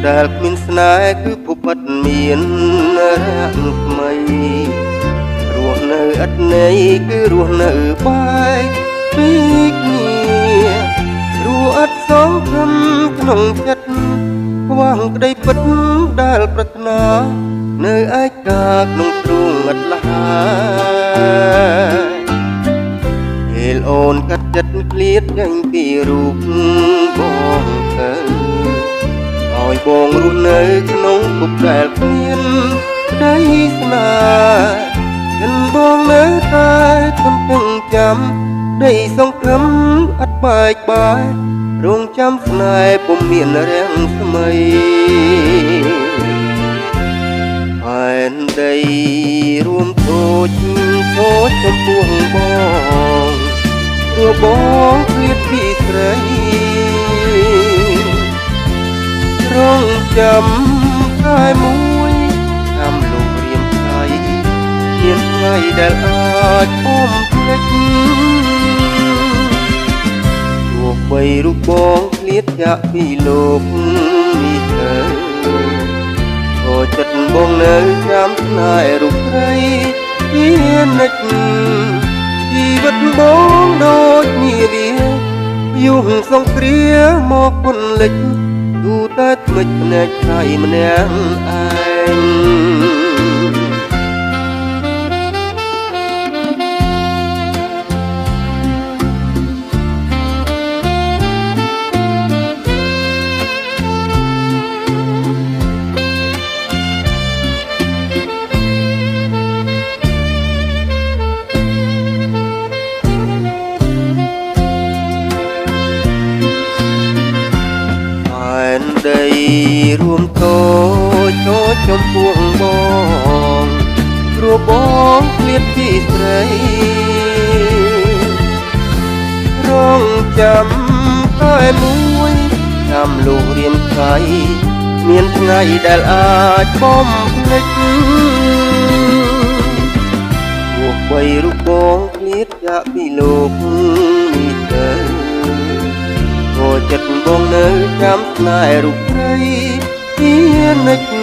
ដែលគ្មានស្នេហ៍គឺពុបិតមានរាក់ថ្មីរស់នៅឥតន័យគឺរស់នៅបែកពីគ្នារស់ឥតសងធំក្នុងចិត្តខ្វះក្តីពិតដែលប្រាថ្នានៅឯកាក្នុងទ្រូងឥតលហើយពេលអូនកាត់ចិត្តឃ្លាតចេញពីរូបបងទៅឲ្យបងរស់នៅក្នុងភពដែលគ្មានក្តីស្នេហ៍មិនបងនៅតែទន្ទឹងចាំដីសង្ឃឹមអត់បែកបាយរងចាំស្នេហ៍ពុំមានរាំងស្មីផែនដីរួមតូចចំពោះបងព្រោះបងឃ្លាតពីស្រីរងចាំតែមួយតាមលោករៀមថ្ងៃមានថ្ងៃដែលអាចអមភ្លេចទោះបីរូបបងឃ្លាតចាក់ពីលោកនេះទៅក៏ចិត្តបងនៅចាំស្នេហ៍រូបស្រីជានិច្ចជីវិតបងដូចនាវាយុងសង្គ្រាមកពន្លិចទូតែថ្មិចភ្នែកថៃម្នាក់ឯងដីរួមតូចចំពោះបងព្រោះបងឃ្លាតពីស្រីរងចាំតែមួយចាំលោករៀមថ្ងៃមានថ្ងៃដែលអាចបំភ្លេចទោះបីរូបបងឃ្លាតចាក់ពីលោកនេះទៅក៏ចិត្តបងនៅចាំស្នេហ៍រូបស្រីជានិច្ច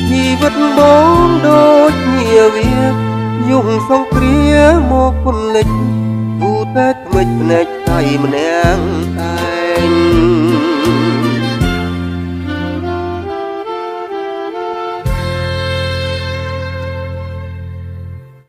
ជីវិតបងដូចញាវាយុងសង្គ្រាមកពន្លិចទូតែថ្មិចភ្នែកថៃម្នាក់ឯង